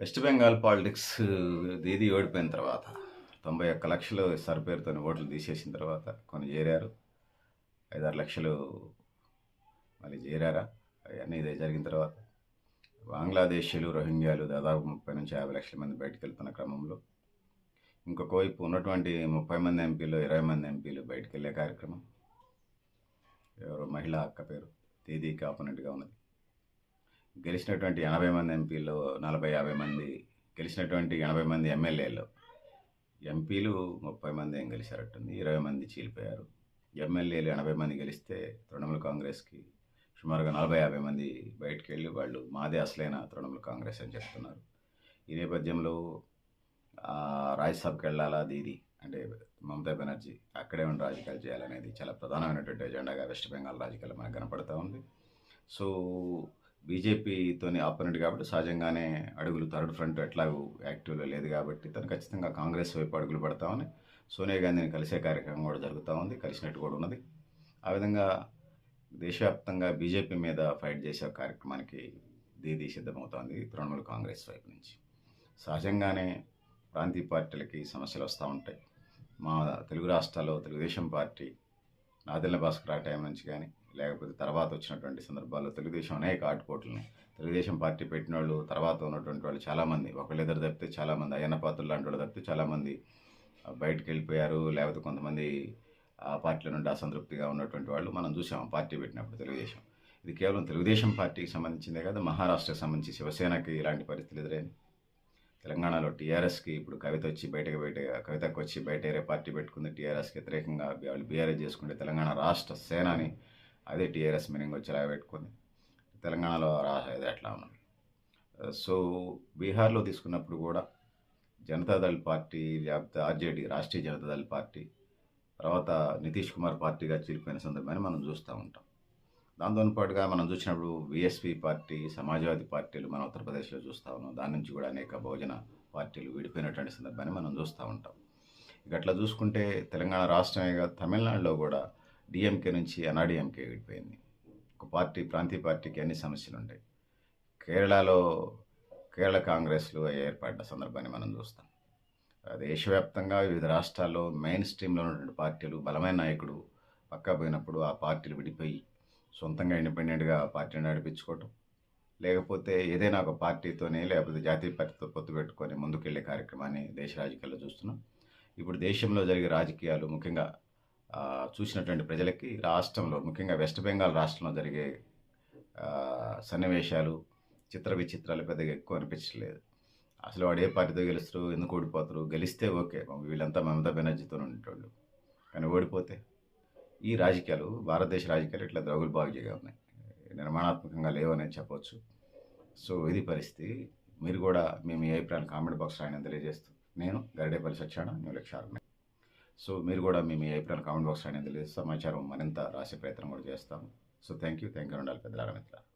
West Bengal politics దీది ఓడిపోయిన తర్వాత 91 లక్షలు సర్ పేరుతో ఓట్లు తీసేసిన తర్వాత కొన్ని చేరారు. 5-6 లక్షలు మళ్ళీ చేరారా అవన్నీ ఇదే జరిగిన తర్వాత బంగ్లాదేశీయులు రోహింగ్యాలు దాదాపు 30 నుంచి 50 లక్షల మంది బయటకు వెళ్తున్న క్రమంలో ఇంకొక వైపు ఉన్నటువంటి 30 మంది ఎంపీలు 20 మంది ఎంపీలు బయటకు వెళ్ళే కార్యక్రమం. ఎవరో మహిళా అక్క పేరు దీదీకి ఆపోనెంట్గా ఉన్నది. గెలిచినటువంటి 80 మంది ఎంపీలో 40-50 మంది గెలిచినటువంటి 80 మంది ఎమ్మెల్యేలు, ఎంపీలు 30 మంది ఏం గెలిచారట్టుంది, 20 మంది చీలిపోయారు. ఎమ్మెల్యేలు 80 మంది గెలిస్తే తృణమూల్ కాంగ్రెస్కి సుమారుగా 40-50 మంది బయటకు వెళ్ళి వాళ్ళు మాదే అసలైన తృణమూల్ కాంగ్రెస్ అని చెప్తున్నారు. ఈ నేపథ్యంలో రాజ్యసభకి వెళ్ళాలా దీది అంటే మమతా బెనర్జీ అక్కడే ఉండి రాజకీయాలు చేయాలనేది చాలా ప్రధానమైనటువంటి ఎజెండాగా వెస్ట్ బెంగాల్ రాజకీయాలు మనకు కనపడతా ఉంది. సో బీజేపీతోని ఆపోనెంట్ కాబట్టి సహజంగానే అడుగులు థర్డ్ ఫ్రంట్ ఎట్లాగూ యాక్టివ్లో లేదు కాబట్టి తను ఖచ్చితంగా కాంగ్రెస్ వైపు అడుగులు పడతామని సోనియా గాంధీని కలిసే కార్యక్రమం కూడా జరుగుతూ ఉంది, కలిసినట్టు కూడా ఉన్నది. ఆ విధంగా దేశవ్యాప్తంగా బీజేపీ మీద ఫైట్ చేసే కార్యక్రమానికి దీదీ సిద్ధమవుతోంది తృణమూల్ కాంగ్రెస్ వైపు నుంచి. సహజంగానే ప్రాంతీయ పార్టీలకి సమస్యలు వస్తూ ఉంటాయి. మా తెలుగు రాష్ట్రాల్లో తెలుగుదేశం పార్టీ నాదెళ్ల భాస్కర్ టైం నుంచి కానీ లేకపోతే తర్వాత వచ్చినటువంటి సందర్భాల్లో తెలుగుదేశం అనేక ఆటుపోట్లని తెలుగుదేశం పార్టీ పెట్టిన వాళ్ళు తర్వాత ఉన్నటువంటి వాళ్ళు చాలామంది ఒకళ్ళిద్దరు తప్పితే చాలామంది అయ్యన్న పాత్రలు లాంటి వాళ్ళు తప్పితే చాలామంది బయటకు వెళ్ళిపోయారు. లేకపోతే కొంతమంది ఆ పార్టీల నుండి అసంతృప్తిగా ఉన్నటువంటి వాళ్ళు మనం చూసాం పార్టీ పెట్టినప్పుడు తెలుగుదేశం. ఇది కేవలం తెలుగుదేశం పార్టీకి సంబంధించిందే కాదు, మహారాష్ట్రకి సంబంధించి శివసేనకి ఇలాంటి పరిస్థితులు ఎదురైంది. తెలంగాణలో టీఆర్ఎస్కి ఇప్పుడు కవితకు వచ్చి బయట వేరే పార్టీ పెట్టుకుంది. టీఆర్ఎస్కి వ్యతిరేకంగా వాళ్ళు బీఆర్ఎస్ చేసుకుంటే తెలంగాణ రాష్ట్ర సేనాని అదే టీఆర్ఎస్ మీనింగ్ వచ్చేలా పెట్టుకుంది. తెలంగాణలో ఇది ఎట్లా ఉన్నది. సో బీహార్లో తీసుకున్నప్పుడు కూడా జనతాదళ్ పార్టీ లేకపోతే ఆర్జేడీ రాష్ట్రీయ జనతాదళ్ పార్టీ తర్వాత నితీష్ కుమార్ పార్టీగా చీలిపోయిన సందర్భాన్ని మనం చూస్తూ ఉంటాం. దాంతో పాటుగా మనం చూసినప్పుడు బీఎస్పీ పార్టీ సమాజ్వాదీ పార్టీలు మనం ఉత్తరప్రదేశ్లో చూస్తూ ఉన్నాం. దాని నుంచి కూడా అనేక బహుజన పార్టీలు విడిపోయినటువంటి సందర్భాన్ని మనం చూస్తూ ఉంటాం. ఇక అట్లా చూసుకుంటే తెలంగాణ రాష్ట్రమే కాదు తమిళనాడులో కూడా డిఎంకే నుంచి అన్నాడీఎంకే విడిపోయింది. ఒక పార్టీ ప్రాంతీయ పార్టీకి అన్ని సమస్యలు ఉంటాయి. కేరళ కాంగ్రెస్లు ఏర్పడ్డ సందర్భాన్ని మనం చూస్తాం. దేశవ్యాప్తంగా వివిధ రాష్ట్రాల్లో మెయిన్ స్ట్రీమ్లో ఉన్నటువంటి పార్టీలు బలమైన నాయకుడు పక్కా పోయినప్పుడు ఆ పార్టీలు విడిపోయి సొంతంగా ఇండిపెండెంట్గా పార్టీని నడిపించుకోవటం, లేకపోతే ఏదైనా ఒక పార్టీతోనే లేకపోతే జాతీయ పార్టీతో పొత్తు పెట్టుకొని ముందుకెళ్లే కార్యక్రమాన్ని దేశ రాజకీయాల్లో చూస్తున్నాం. ఇప్పుడు దేశంలో జరిగే రాజకీయాలు ముఖ్యంగా చూసినటువంటి ప్రజలకి రాష్ట్రంలో ముఖ్యంగా వెస్ట్ బెంగాల్ రాష్ట్రంలో జరిగే సన్నివేశాలు చిత్ర విచిత్రాలు పెద్దగా ఎక్కువ అనిపించలేదు. అసలు వాడు ఏ పార్టీతో గెలుస్తారు, ఎందుకు ఓడిపోతారు, గెలిస్తే ఓకే వీళ్ళంతా మమతా బెనర్జీతో ఉండేటోళ్ళు, కానీ ఓడిపోతే ఈ రాజకీయాలు భారతదేశ రాజకీయాలు ఇట్లా ద్రగులుబాగుగా ఉన్నాయి, నిర్మాణాత్మకంగా లేవని చెప్పవచ్చు. సో ఇది పరిస్థితి. మీరు కూడా మీ అభిప్రాయాన్ని కామెంట్ బాక్స్ రాయని తెలియజేస్తూ నేను గరిడేపల్లి సత్యాన న్యూ లెక్చరర్ని. సో మీరు కూడా మీ అభిప్రాయాన్ని కామెంట్ బాక్స్ రాయని తెలియజేస్తూ సమాచారం మరింత రాసే ప్రయత్నం కూడా చేస్తాము. సో థ్యాంక్ యూ ఉండాలి పెద్దలారా మిత్రులారా.